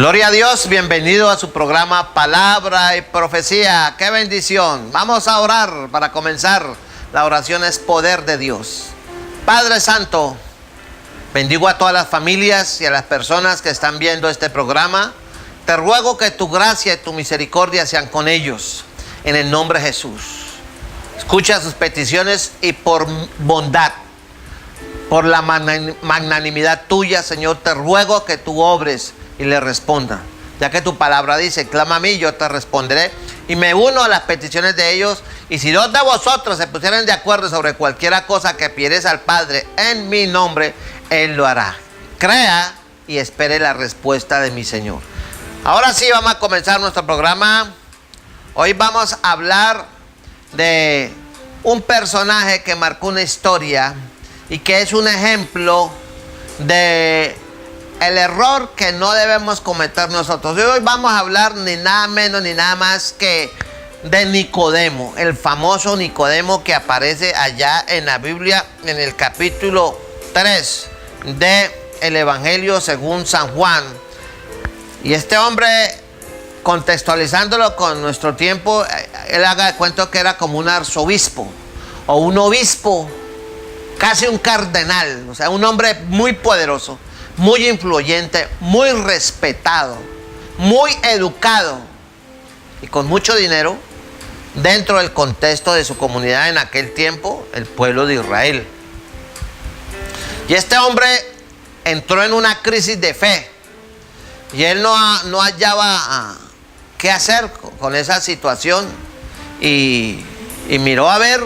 Gloria a Dios, bienvenido a su programa Palabra y Profecía. ¡Qué bendición! Vamos a orar para comenzar. La oración es poder de Dios. Padre Santo, bendigo a todas las familias y a las personas que están viendo este programa. Te ruego que tu gracia y tu misericordia sean con ellos, en el nombre de Jesús. Escucha sus peticiones y por bondad, por la magnanimidad tuya, Señor, te ruego que tú obres y le responda, ya que tu palabra dice: clama a mí, yo te responderé. Y me uno a las peticiones de ellos. Y si dos de vosotros se pusieran de acuerdo sobre cualquier cosa que pidieres al Padre en mi nombre, Él lo hará. Crea y espere la respuesta de mi Señor. Ahora sí, vamos a comenzar nuestro programa. Hoy vamos a hablar de un personaje que marcó una historia y que es un ejemplo de el error que no debemos cometer nosotros. Y hoy vamos a hablar ni nada menos ni nada más que de Nicodemo, el famoso Nicodemo que aparece allá en la Biblia en el capítulo 3 del Evangelio según San Juan. Y este hombre, contextualizándolo con nuestro tiempo, él haga de cuento que era como un arzobispo o un obispo, casi un cardenal, o sea, un hombre muy poderoso, muy influyente, muy respetado, muy educado y con mucho dinero dentro del contexto de su comunidad en aquel tiempo, el pueblo de Israel. Y este hombre entró en una crisis de fe y él no hallaba qué hacer con esa situación y miró a ver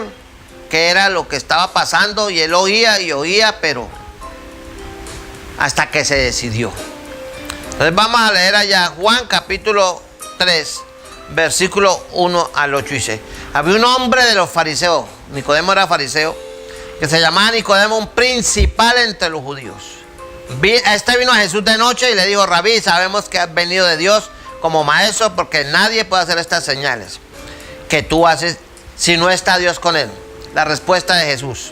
qué era lo que estaba pasando, y él oía y oía, pero hasta que se decidió. Entonces vamos a leer allá Juan capítulo 3, versículo 1 al 8. Dice: había un hombre de los fariseos, Nicodemo era fariseo, que se llamaba Nicodemo, un principal entre los judíos. Este vino a Jesús de noche y le dijo: Rabí, sabemos que has venido de Dios como maestro, porque nadie puede hacer estas señales que tú haces si no está Dios con él. La respuesta de Jesús.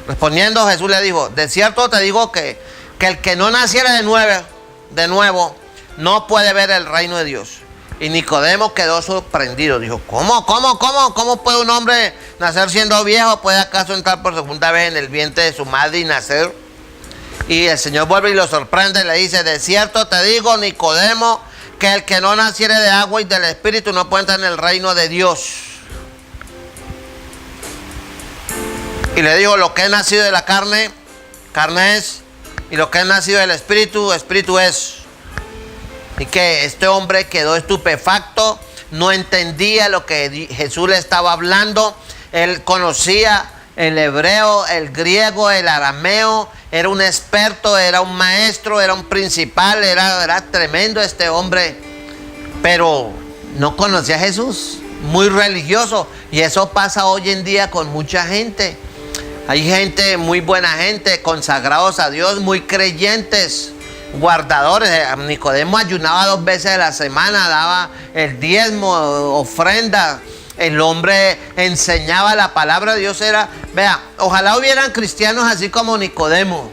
Respondiendo, Jesús le dijo: de cierto te digo que el que no naciera de nuevo no puede ver el reino de Dios. Y Nicodemo quedó sorprendido. Dijo: ¿Cómo puede un hombre nacer siendo viejo? ¿Puede acaso entrar por segunda vez en el vientre de su madre y nacer? Y el Señor vuelve y lo sorprende y le dice: de cierto te digo, Nicodemo, que el que no naciere de agua y del Espíritu no puede entrar en el reino de Dios. Y le dijo: lo que es nacido de la carne, carne es, y lo que es nacido del Espíritu, Espíritu es. Y que este hombre quedó estupefacto, no entendía lo que Jesús le estaba hablando. Él conocía el hebreo, el griego, el arameo, era un experto, era un maestro, era un principal, era tremendo este hombre, pero no conocía a Jesús, muy religioso. Y eso pasa hoy en día con mucha gente. Hay gente, muy buena gente, consagrados a Dios, muy creyentes, guardadores. Nicodemo ayunaba 2 veces a la semana, daba el diezmo, ofrenda. El hombre enseñaba la palabra de Dios. Vea, ojalá hubieran cristianos así como Nicodemo.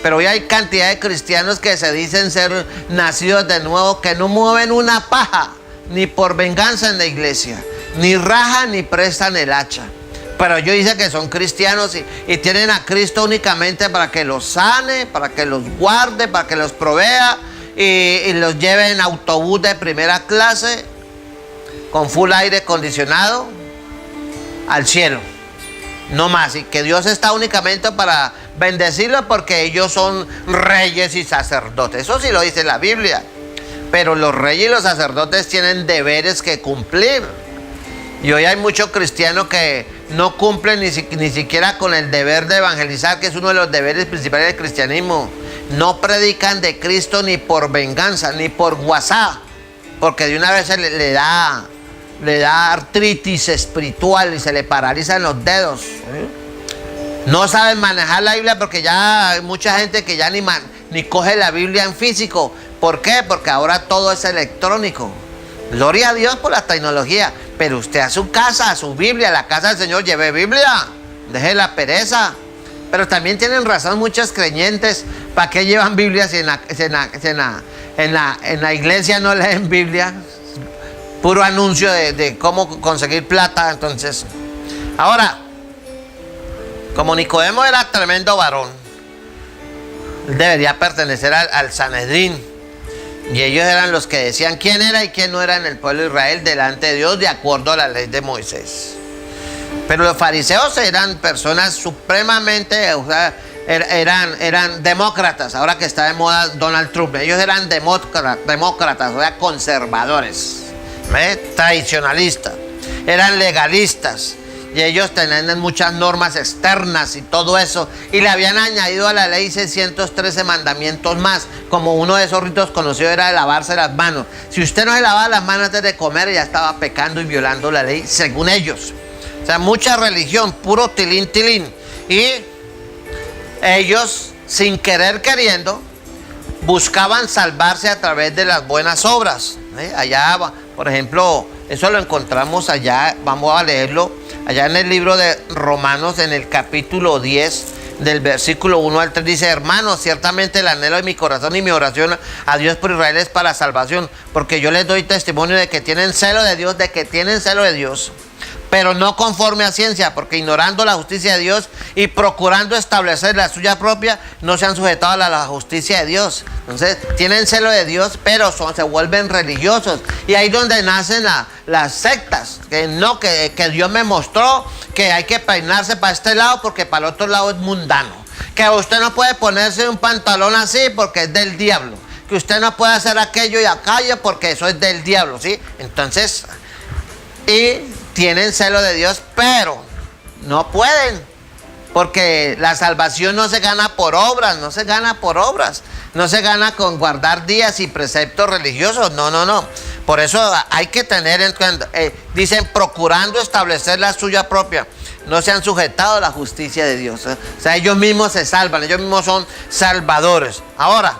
Pero hoy hay cantidad de cristianos que se dicen ser nacidos de nuevo, que no mueven una paja, ni por venganza en la iglesia, ni rajan ni prestan el hacha. Pero ellos dicen que son cristianos y tienen a Cristo únicamente para que los sane, para que los guarde, para que los provea y los lleve en autobús de primera clase con full aire acondicionado al cielo. No más. Y que Dios está únicamente para bendecirlos porque ellos son reyes y sacerdotes. Eso sí lo dice la Biblia. Pero los reyes y los sacerdotes tienen deberes que cumplir. Y hoy hay muchos cristianos que no cumplen ni siquiera con el deber de evangelizar, que es uno de los deberes principales del cristianismo. No predican de Cristo ni por venganza, ni por WhatsApp, porque de una vez le da artritis espiritual y se le paralizan los dedos. No saben manejar la Biblia porque ya hay mucha gente que ya ni coge la Biblia en físico. ¿Por qué? Porque ahora todo es electrónico. Gloria a Dios por la tecnología. Pero usted a su casa, a su Biblia, a la casa del Señor, lleve Biblia. Deje la pereza. Pero también tienen razón muchos creyentes. ¿Para qué llevan Biblias en en la iglesia no leen Biblia, puro anuncio de cómo conseguir plata. Entonces, ahora, como Nicodemo era tremendo varón, él debería pertenecer al Sanedrín. Y ellos eran los que decían quién era y quién no era en el pueblo de Israel delante de Dios, de acuerdo a la ley de Moisés. Pero los fariseos eran personas supremamente, o sea, eran demócratas. Ahora que está de moda Donald Trump, ellos eran demócratas, o sea, conservadores, tradicionalistas, eran legalistas. Y ellos tenían muchas normas externas y todo eso. Y le habían añadido a la ley 613 mandamientos más. Como uno de esos ritos conocidos era de lavarse las manos. Si usted no se lavaba las manos antes de comer, ya estaba pecando y violando la ley, según ellos. O sea, mucha religión, puro tilín, tilín. Y ellos, sin querer queriendo, buscaban salvarse a través de las buenas obras. Allá, por ejemplo, eso lo encontramos allá, vamos a leerlo. Allá en el libro de Romanos, en el capítulo 10, del versículo 1 al 3, dice: hermanos, ciertamente el anhelo de mi corazón y mi oración a Dios por Israel es para salvación, porque yo les doy testimonio de que tienen celo de Dios, pero no conforme a ciencia, porque ignorando la justicia de Dios y procurando establecer la suya propia, no se han sujetado a la justicia de Dios. Entonces, tienen celo de Dios, pero se vuelven religiosos. Y ahí es donde nacen las sectas, que Dios me mostró que hay que peinarse para este lado porque para el otro lado es mundano. Que usted no puede ponerse un pantalón así porque es del diablo. Que usted no puede hacer aquello y aquello porque eso es del diablo, ¿sí? Entonces, tienen celo de Dios, pero no pueden, porque la salvación no se gana por obras, no se gana con guardar días y preceptos religiosos, no. Por eso hay que tener en cuenta, dicen, procurando establecer la suya propia, no se han sujetado a la justicia de Dios. O sea, ellos mismos se salvan, ellos mismos son salvadores. Ahora,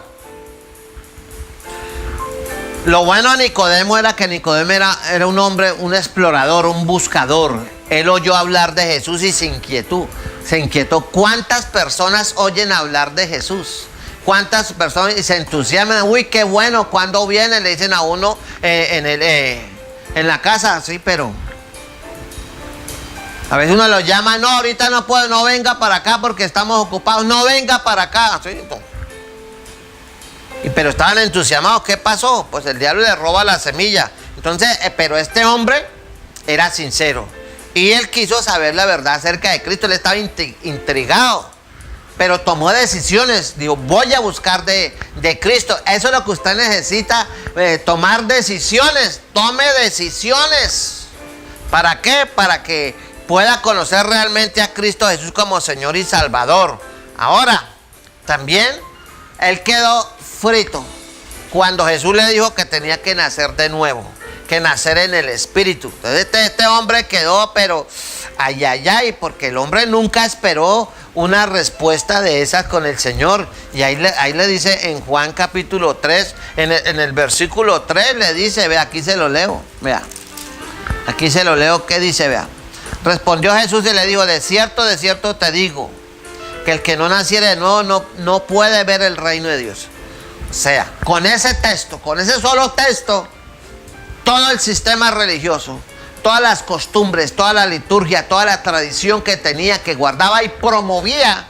lo bueno de Nicodemo era que Nicodemo era un hombre, un explorador, un buscador. Él oyó hablar de Jesús y se inquietó. ¿Cuántas personas oyen hablar de Jesús? ¿Cuántas personas se entusiasman? Uy, qué bueno, ¿cuándo viene? Le dicen a uno en la casa, sí, pero a veces uno lo llama, no, ahorita no puedo, no venga para acá porque estamos ocupados, no venga para acá, ¿sí? Pero estaban entusiasmados. ¿Qué pasó? Pues el diablo le roba la semilla. Entonces, pero este hombre era sincero y él quiso saber la verdad acerca de Cristo. Él estaba intrigado, pero tomó decisiones. Dijo, voy a buscar de Cristo. Eso es lo que usted necesita, tomar decisiones. Tome decisiones. ¿Para qué? Para que pueda conocer realmente a Cristo Jesús como Señor y Salvador. Ahora, también él quedó frito cuando Jesús le dijo que tenía que nacer de nuevo, que nacer en el Espíritu. Entonces este hombre quedó, pero ay, porque el hombre nunca esperó una respuesta de esas con el Señor. Y ahí le dice en Juan capítulo 3, en el versículo 3 le dice, vea, aquí se lo leo, vea, aquí se lo leo, ¿qué dice? Vea, respondió Jesús y le dijo, de cierto te digo, que el que no naciere de nuevo no puede ver el reino de Dios. O sea, con ese texto, con ese solo texto, todo el sistema religioso, todas las costumbres, toda la liturgia, toda la tradición que tenía, que guardaba y promovía,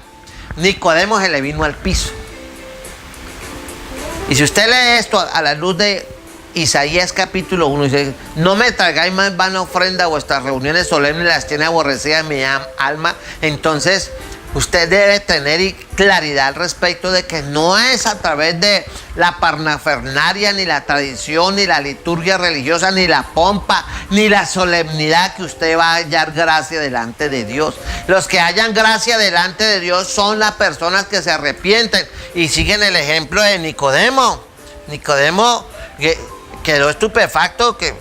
Nicodemo se le vino al piso. Y si usted lee esto a la luz de Isaías capítulo 1, dice, no me traigáis más vana ofrenda, vuestras reuniones solemnes las tiene aborrecidas mi alma. Entonces, usted debe tener claridad al respecto de que no es a través de la parafernalia, ni la tradición, ni la liturgia religiosa, ni la pompa, ni la solemnidad que usted va a hallar gracia delante de Dios. Los que hallan gracia delante de Dios son las personas que se arrepienten y siguen el ejemplo de Nicodemo. Nicodemo quedó estupefacto. Que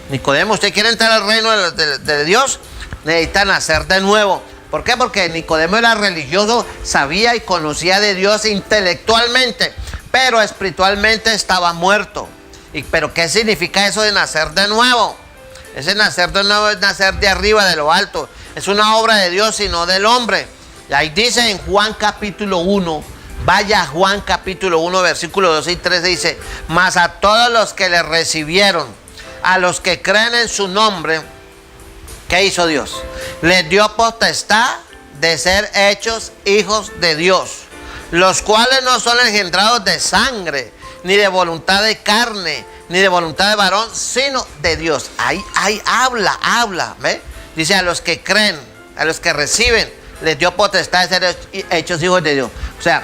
Nicodemo, ¿usted quiere entrar al reino de Dios? Necesita nacer de nuevo. ¿Por qué? Porque Nicodemo era religioso, sabía y conocía de Dios intelectualmente, pero espiritualmente estaba muerto. ¿Pero qué significa eso de nacer de nuevo? Ese nacer de nuevo es nacer de arriba, de lo alto. Es una obra de Dios y no del hombre. Y ahí dice en Juan capítulo 1, Vaya a Juan capítulo 1, versículo 12 y 13, dice: mas a todos los que le recibieron, a los que creen en su nombre, ¿qué hizo Dios? Les dio potestad de ser hechos hijos de Dios, los cuales no son engendrados de sangre, ni de voluntad de carne, ni de voluntad de varón, sino de Dios. Ahí habla, ¿ve? Dice: a los que creen, a los que reciben, les dio potestad de ser hechos hijos de Dios. O sea,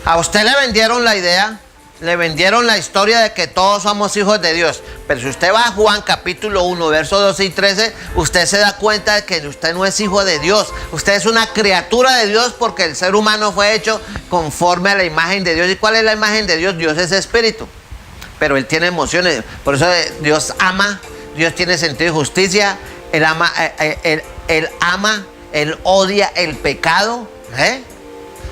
a usted le vendieron la idea, le vendieron la historia de que todos somos hijos de Dios. Pero si usted va a Juan capítulo 1, versos 12 y 13, usted se da cuenta de que usted no es hijo de Dios. Usted es una criatura de Dios, porque el ser humano fue hecho conforme a la imagen de Dios. ¿Y cuál es la imagen de Dios? Dios es espíritu, pero Él tiene emociones. Por eso Dios ama, Dios tiene sentido de justicia. Él ama, Él odia el pecado.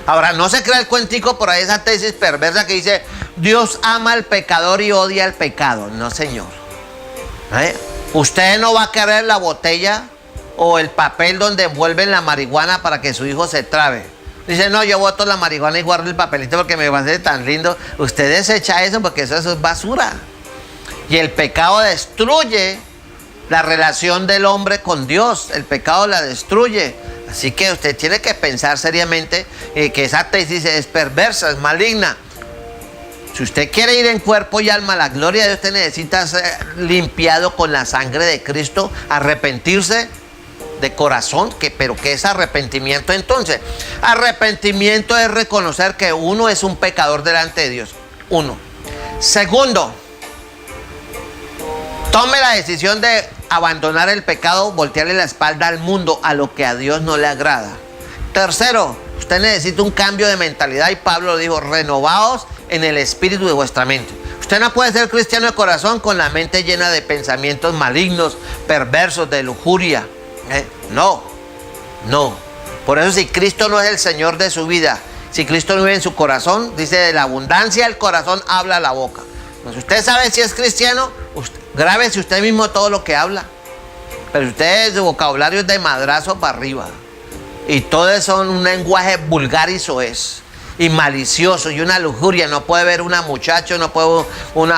Ahora, no se crea el cuentico por ahí, esa tesis perversa que dice: Dios ama al pecador y odia al pecado. No, señor. Usted no va a querer la botella o el papel donde envuelven la marihuana para que su hijo se trabe. Dice: no, yo boto la marihuana y guardo el papelito porque me va a ser tan lindo. Usted desecha eso porque eso es basura. Y el pecado destruye la relación del hombre con Dios. El pecado la destruye. Así que usted tiene que pensar seriamente que esa tesis es perversa, es maligna. Si usted quiere ir en cuerpo y alma a la gloria de Dios, usted necesita ser limpiado con la sangre de Cristo, arrepentirse de corazón. ¿Pero qué es arrepentimiento entonces? Arrepentimiento es reconocer que uno es un pecador delante de Dios. Uno. Segundo, tome la decisión de abandonar el pecado, voltearle la espalda al mundo, a lo que a Dios no le agrada. Tercero, usted necesita un cambio de mentalidad, y Pablo dijo: renovaos en el espíritu de vuestra mente. Usted no puede ser cristiano de corazón con la mente llena de pensamientos malignos, perversos, de lujuria. No. Por eso, si Cristo no es el Señor de su vida, si Cristo no vive en su corazón, dice: de la abundancia del corazón habla la boca. Entonces, usted sabe si es cristiano, grábese usted mismo todo lo que habla. Pero usted, su vocabulario es de madrazo para arriba. Y todo eso es un lenguaje vulgar y soez. Y malicioso, y una lujuria. No puede ver una muchacha, no puede ver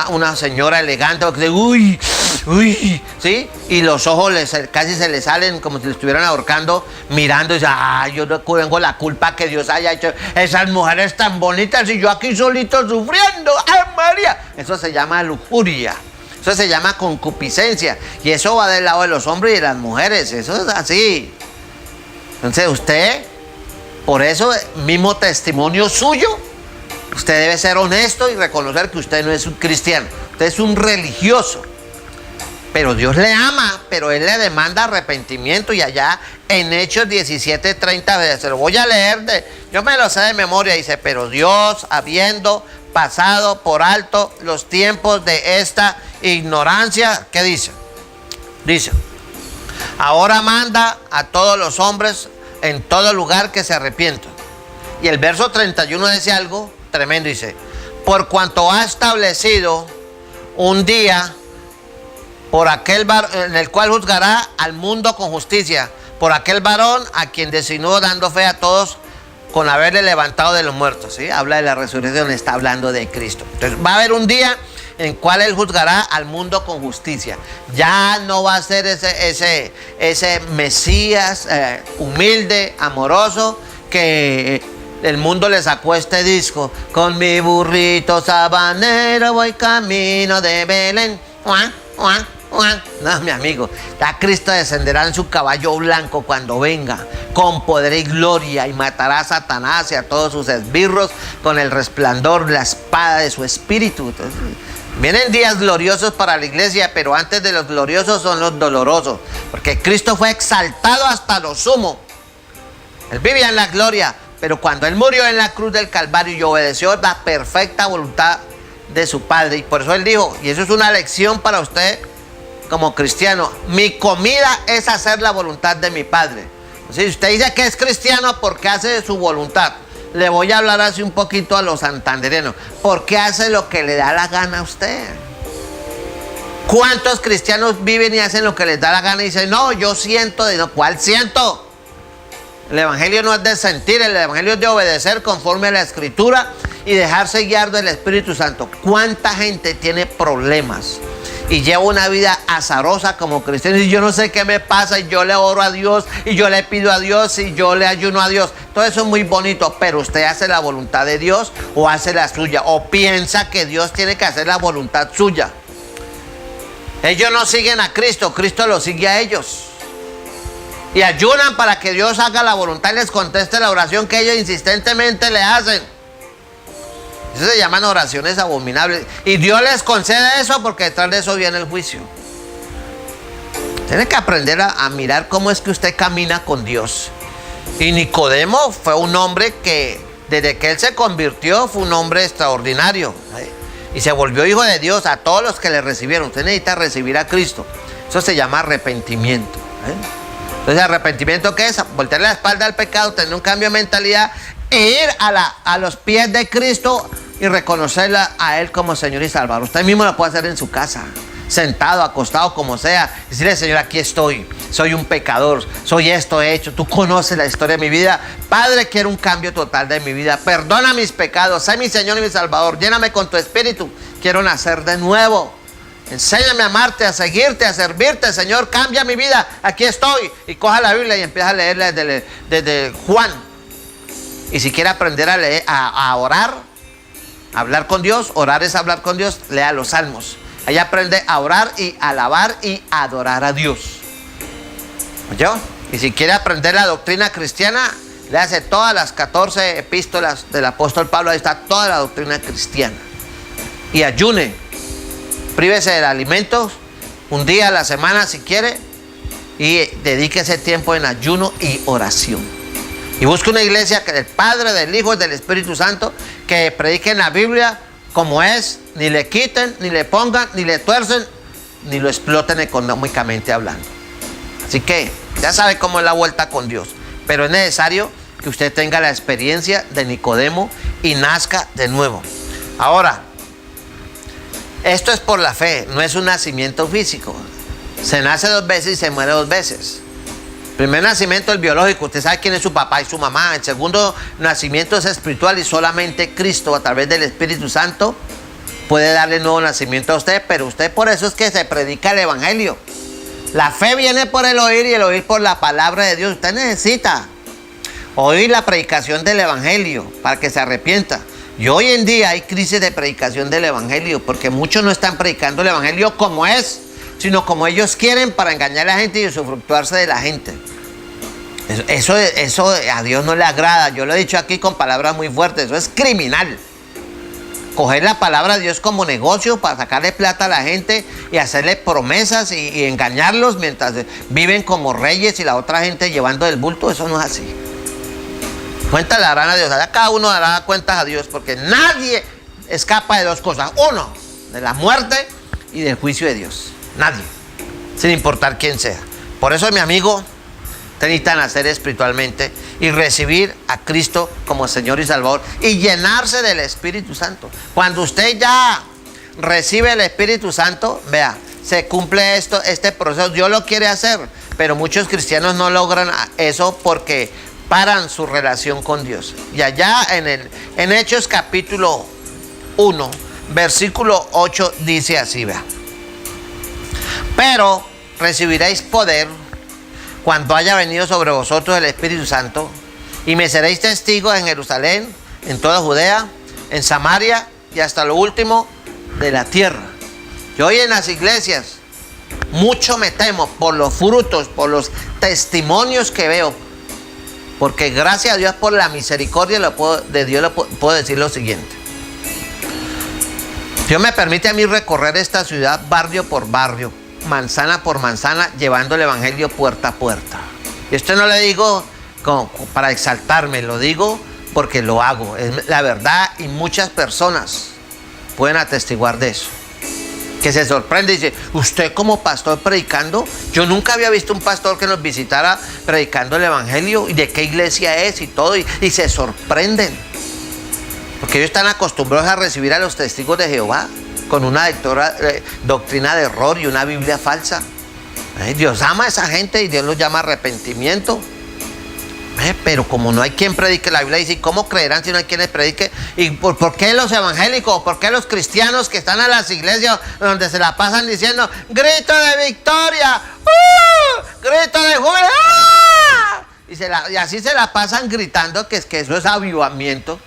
una señora elegante, porque uy, ¿sí? Y los ojos casi se le salen como si le estuvieran ahorcando, mirando y dice: yo no tengo la culpa que Dios haya hecho esas mujeres tan bonitas y yo aquí solito sufriendo. ¡Ay, María! Eso se llama lujuria. Eso se llama concupiscencia. Y eso va del lado de los hombres y de las mujeres. Eso es así. Entonces usted, por eso mismo testimonio suyo, usted debe ser honesto y reconocer que usted no es un cristiano. Usted es un religioso. Pero Dios le ama, pero Él le demanda arrepentimiento. Y allá en Hechos 17:30, se lo voy a leer, yo me lo sé de memoria, dice: pero Dios, habiendo pasado por alto los tiempos de esta ignorancia, ¿qué dice? Dice: ahora manda a todos los hombres en todo lugar que se arrepientan. Y el verso 31 dice algo tremendo, dice: por cuanto ha establecido un día por aquel en el cual juzgará al mundo con justicia, por aquel varón a quien designó, dando fe a todos con haberle levantado de los muertos. ¿Sí? Habla de la resurrección, está hablando de Cristo. Entonces va a haber un día en cual Él juzgará al mundo con justicia. Ya no va a ser ese Mesías humilde, amoroso, que el mundo le sacó este disco: con mi burrito sabanero voy camino de Belén. No, mi amigo, ya Cristo descenderá en su caballo blanco cuando venga, con poder y gloria, y matará a Satanás y a todos sus esbirros con el resplandor, la espada de su espíritu. Entonces, vienen días gloriosos para la iglesia, pero antes de los gloriosos son los dolorosos, porque Cristo fue exaltado hasta lo sumo. Él vivía en la gloria, pero cuando Él murió en la cruz del Calvario y obedeció la perfecta voluntad de su Padre, y por eso Él dijo, y eso es una lección para usted como cristiano: mi comida es hacer la voluntad de mi Padre. Si usted dice que es cristiano porque hace su voluntad, le voy a hablar así un poquito a los santandereanos: porque hace lo que le da la gana a usted. ¿Cuántos cristianos viven y hacen lo que les da la gana y dicen: no, yo siento? ¿Cuál siento? El evangelio no es de sentir, el evangelio es de obedecer conforme a la escritura y dejarse guiar del Espíritu Santo. ¿Cuánta gente tiene problemas y lleva una vida azarosa como cristiano? Y yo no sé qué me pasa, y yo le oro a Dios, y yo le pido a Dios, y yo le ayuno a Dios. Todo eso es muy bonito, pero usted hace la voluntad de Dios o hace la suya, o piensa que Dios tiene que hacer la voluntad suya. Ellos no siguen a Cristo, Cristo los sigue a ellos. Y ayunan para que Dios haga la voluntad y les conteste la oración que ellos insistentemente le hacen. Eso se llaman oraciones abominables. Y Dios les concede eso porque detrás de eso viene el juicio. Tiene que aprender a mirar cómo es que usted camina con Dios. Y Nicodemo fue un hombre que desde que él se convirtió fue un hombre extraordinario. Y se volvió hijo de Dios a todos los que le recibieron. Usted necesita recibir a Cristo. Eso se llama arrepentimiento. Entonces, ¿arrepentimiento qué es? Voltearle la espalda al pecado, tener un cambio de mentalidad e ir a los pies de Cristo y reconocerla a Él como Señor y Salvador. Usted mismo lo puede hacer en su casa, sentado, acostado, como sea. Decirle: Señor, aquí estoy, soy un pecador, soy esto hecho, tú conoces la historia de mi vida. Padre, quiero un cambio total de mi vida, perdona mis pecados, sé mi Señor y mi Salvador, lléname con tu Espíritu, quiero nacer de nuevo. Enséñame a amarte, a seguirte, a servirte, Señor, cambia mi vida, aquí estoy. Y coja la Biblia y empieza a leerla desde Juan. Y si quiere aprender a leer, a orar, a hablar con Dios, orar es hablar con Dios, lea los salmos. Ahí aprende a orar y alabar y adorar a Dios. ¿Oyó? Y si quiere aprender la doctrina cristiana, léase todas las 14 epístolas del apóstol Pablo, ahí está toda la doctrina cristiana. Y ayune. Prívese del alimento un día a la semana si quiere y dedique ese tiempo en ayuno y oración. Y busque una iglesia que del Padre, del Hijo y del Espíritu Santo, que prediquen la Biblia como es, ni le quiten, ni le pongan, ni le tuercen, ni lo exploten económicamente hablando. Así que ya sabe cómo es la vuelta con Dios, pero es necesario que usted tenga la experiencia de Nicodemo y nazca de nuevo. Ahora, esto es por la fe, no es un nacimiento físico. Se nace 2 veces y se muere 2 veces. El primer nacimiento es el biológico, usted sabe quién es su papá y su mamá. El segundo nacimiento es espiritual y solamente Cristo a través del Espíritu Santo puede darle nuevo nacimiento a usted. Pero usted, por eso es que se predica el Evangelio. La fe viene por el oír y el oír por la palabra de Dios. Usted necesita oír la predicación del Evangelio para que se arrepienta. Y hoy en día hay crisis de predicación del Evangelio porque muchos no están predicando el Evangelio como es, sino como ellos quieren para engañar a la gente y usufructuarse de la gente. Eso a Dios no le agrada. Yo lo he dicho aquí con palabras muy fuertes. Eso es criminal. Coger la palabra de Dios como negocio para sacarle plata a la gente y hacerle promesas y engañarlos mientras viven como reyes y la otra gente llevando el bulto. Eso no es así. Cuentas le darán a Dios. Allá cada uno dará cuentas a Dios porque nadie escapa de 2 cosas. 1, de la muerte y del juicio de Dios. Nadie. Sin importar quién sea. Por eso, mi amigo, te necesita nacer espiritualmente y recibir a Cristo como Señor y Salvador y llenarse del Espíritu Santo. Cuando usted ya recibe el Espíritu Santo, vea, se cumple este proceso. Dios lo quiere hacer, pero muchos cristianos no logran eso porque paran su relación con Dios. Y allá en Hechos capítulo 1, versículo 8 dice así, vea: pero recibiréis poder cuando haya venido sobre vosotros el Espíritu Santo, y me seréis testigos en Jerusalén, en toda Judea, en Samaria y hasta lo último de la tierra. Yo hoy en las iglesias mucho me temo por los frutos, por los testimonios que veo, porque gracias a Dios por la misericordia de Dios puedo decir lo siguiente. Dios me permite a mí recorrer esta ciudad barrio por barrio, manzana por manzana, llevando el Evangelio puerta a puerta. Y esto no lo digo para exaltarme, lo digo porque lo hago. Es la verdad y muchas personas pueden atestiguar de eso. Que se sorprende y dice: usted como pastor predicando, yo nunca había visto un pastor que nos visitara predicando el Evangelio y de qué iglesia es y todo, y se sorprenden. Porque ellos están acostumbrados a recibir a los testigos de Jehová con una doctrina de error y una Biblia falsa. Dios ama a esa gente y Dios los llama a arrepentimiento. Pero como no hay quien predique, la Biblia dice, ¿cómo creerán si no hay quien les predique? ¿Y por qué los evangélicos, por qué los cristianos que están en las iglesias donde se la pasan diciendo grito de victoria, grito de júbilo, y así se la pasan gritando que eso es avivamiento?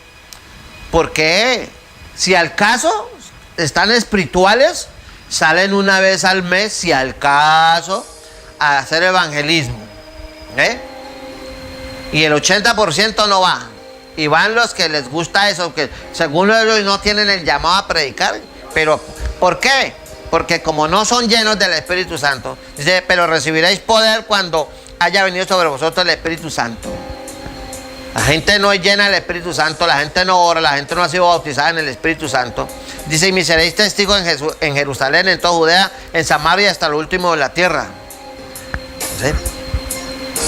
¿Por qué? Si al caso están espirituales, salen una vez al mes, si al caso, a hacer evangelismo, y el 80% no va, y van los que les gusta eso, que según ellos no tienen el llamado a predicar. Pero ¿por qué? Porque como no son llenos del Espíritu Santo, dice, pero recibiréis poder cuando haya venido sobre vosotros el Espíritu Santo. La gente no es llena del Espíritu Santo, la gente no ora, la gente no ha sido bautizada en el Espíritu Santo. Dice, y me seréis testigos en Jerusalén, en toda Judea, en Samaria, hasta lo último de la tierra. ¿Sí?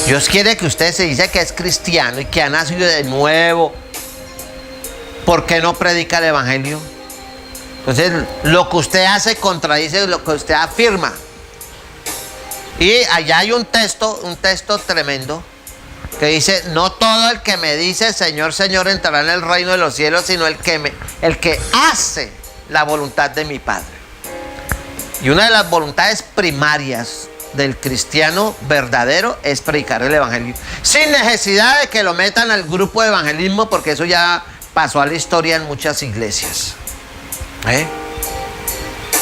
Dios quiere que usted se dice que es cristiano y que ha nacido de nuevo. ¿Por qué no predica el evangelio? Entonces, lo que usted hace contradice lo que usted afirma. Y allá hay un texto tremendo, que dice, no todo el que me dice Señor, Señor entrará en el reino de los cielos, sino el que hace la voluntad de mi Padre. Y una de las voluntades primarias del cristiano verdadero es predicar el evangelio, sin necesidad de que lo metan al grupo de evangelismo, porque eso ya pasó a la historia en muchas iglesias.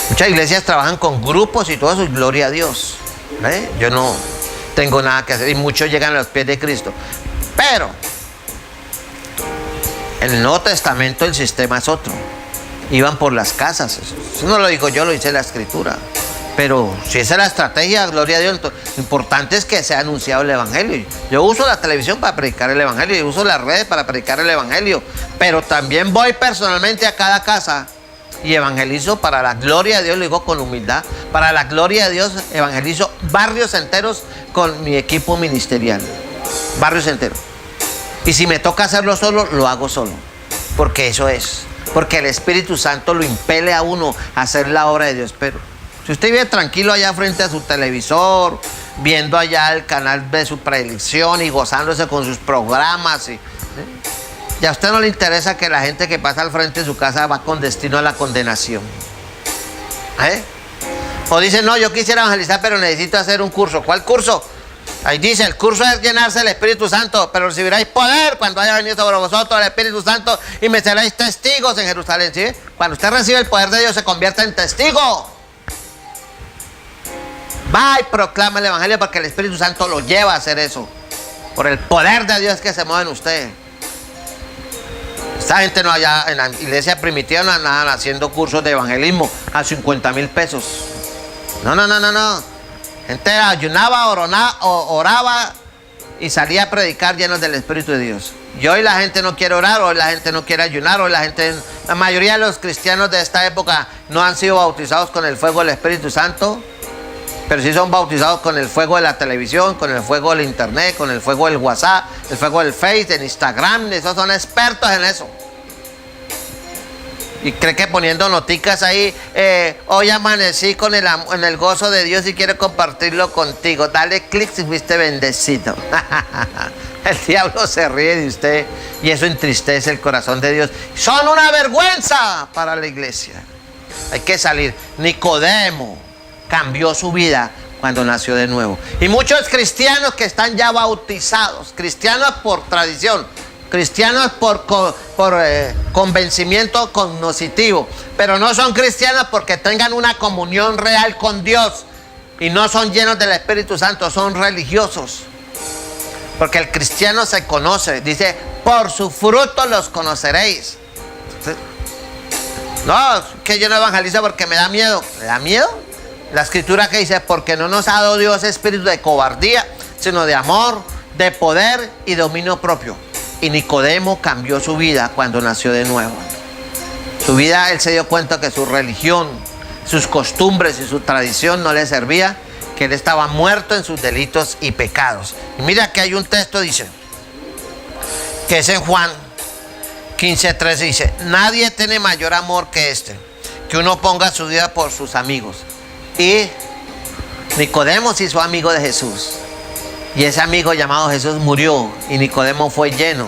Muchas iglesias trabajan con grupos y todo eso, y gloria a Dios. Yo no tengo nada que hacer, y muchos llegan a los pies de Cristo. Pero en el Nuevo Testamento el sistema es otro. Iban por las casas. Eso no lo digo yo, lo dice la Escritura. Pero si esa es la estrategia, gloria a Dios, lo importante es que sea anunciado el evangelio. Yo uso la televisión para predicar el evangelio, yo uso las redes para predicar el evangelio, pero también voy personalmente a cada casa y evangelizo para la gloria de Dios, lo digo con humildad, para la gloria de Dios evangelizo barrios enteros con mi equipo ministerial, barrios enteros. Y si me toca hacerlo solo, lo hago solo, porque eso es, porque el Espíritu Santo lo impele a uno a hacer la obra de Dios. Pero si usted vive tranquilo allá frente a su televisor, viendo allá el canal de su predilección y gozándose con sus programas, y a usted no le interesa que la gente que pasa al frente de su casa va con destino a la condenación. O dice, no, yo quisiera evangelizar, pero necesito hacer un curso. ¿Cuál curso? Ahí dice, el curso es llenarse del Espíritu Santo, pero recibiréis poder cuando haya venido sobre vosotros el Espíritu Santo y me seréis testigos en Jerusalén. ¿Sí? Cuando usted recibe el poder de Dios, se convierte en testigo. Va y proclama el evangelio, porque el Espíritu Santo lo lleva a hacer eso, por el poder de Dios que se mueve en usted. Esta gente no allá en la iglesia primitiva no andaban haciendo cursos de evangelismo a 50,000 pesos. No. Gente ayunaba, oraba y salía a predicar llenos del Espíritu de Dios. Y hoy la gente no quiere orar, hoy la gente no quiere ayunar, hoy la mayoría de los cristianos de esta época no han sido bautizados con el fuego del Espíritu Santo, pero sí son bautizados con el fuego de la televisión, con el fuego del internet, con el fuego del WhatsApp, el fuego del Face, del Instagram. Esos son expertos en eso. Y cree que poniendo noticas ahí, hoy amanecí en el gozo de Dios y quiero compartirlo contigo. Dale clic si fuiste bendecido. El diablo se ríe de usted y eso entristece el corazón de Dios. Son una vergüenza para la iglesia. Hay que salir. Nicodemo cambió su vida cuando nació de nuevo. Y muchos cristianos que están ya bautizados, cristianos por tradición, cristianos por convencimiento cognoscitivo, pero no son cristianos porque tengan una comunión real con Dios y no son llenos del Espíritu Santo, son religiosos. Porque el cristiano se conoce, dice, por su fruto los conoceréis. No, que yo no evangelizo porque me da miedo. ¿Me da miedo? La Escritura que dice, porque no nos ha dado Dios espíritu de cobardía, sino de amor, de poder y dominio propio. Y Nicodemo cambió su vida cuando nació de nuevo. Su vida, él se dio cuenta que su religión, sus costumbres y su tradición no le servía, que él estaba muerto en sus delitos y pecados. Y mira que hay un texto, dice, que es en Juan 15:13, dice, nadie tiene mayor amor que este, que uno ponga su vida por sus amigos. Y Nicodemo se hizo amigo de Jesús. Y ese amigo llamado Jesús murió y Nicodemo fue lleno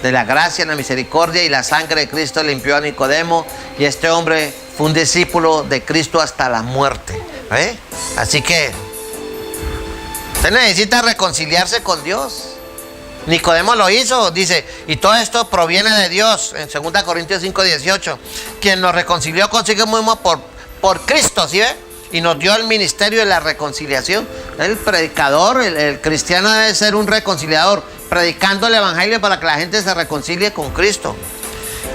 de la gracia, la misericordia y la sangre de Cristo limpió a Nicodemo y este hombre fue un discípulo de Cristo hasta la muerte. Así que usted necesita reconciliarse con Dios. Nicodemo lo hizo, dice, y todo esto proviene de Dios, en 2 Corintios 5:18, quien nos reconcilió consigo mismo por Cristo, ¿sí ve? Y nos dio el ministerio de la reconciliación. El predicador, el cristiano debe ser un reconciliador, predicando el evangelio para que la gente se reconcilie con Cristo.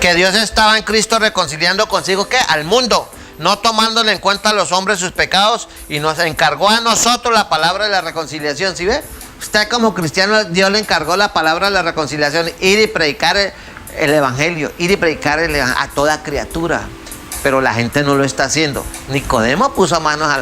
Que Dios estaba en Cristo reconciliando consigo, ¿qué? Al mundo, no tomándole en cuenta a los hombres sus pecados, y nos encargó a nosotros la palabra de la reconciliación, ¿sí ve? Usted como cristiano, Dios le encargó la palabra de la reconciliación, ir y predicar el evangelio, ir y predicar a toda criatura. Pero la gente no lo está haciendo. Nicodemo puso manos a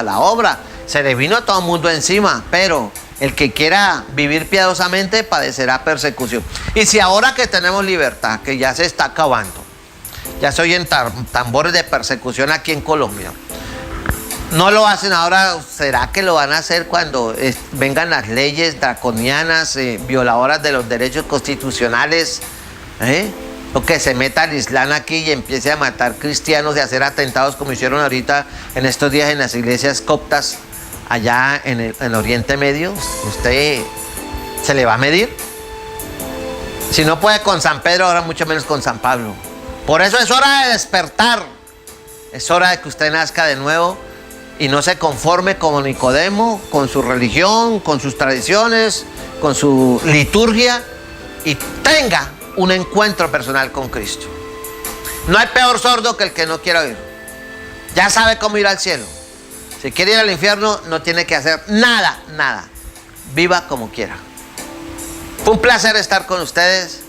la obra, se le vino a todo el mundo encima, pero el que quiera vivir piadosamente padecerá persecución. Y si ahora que tenemos libertad, que ya se está acabando, ya se oyen tambores de persecución aquí en Colombia, no lo hacen ahora, ¿será que lo van a hacer cuando vengan las leyes draconianas, violadoras de los derechos constitucionales? O que se meta el Islam aquí y empiece a matar cristianos y a hacer atentados como hicieron ahorita en estos días en las iglesias coptas allá en el Oriente Medio. ¿Usted se le va a medir? Si no puede con San Pedro, ahora mucho menos con San Pablo. Por eso es hora de despertar. Es hora de que usted nazca de nuevo y no se conforme como Nicodemo, con su religión, con sus tradiciones, con su liturgia, y tenga un encuentro personal con Cristo. No hay peor sordo que el que no quiera oír. Ya sabe cómo ir al cielo. Si quiere ir al infierno, no tiene que hacer nada. Viva como quiera. Fue un placer estar con ustedes.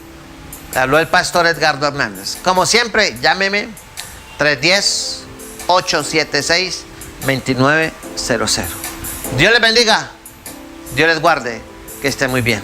Habló el pastor Edgardo Hernández. Como siempre, llámeme 310-876-2900. Dios les bendiga. Dios les guarde. Que esté muy bien.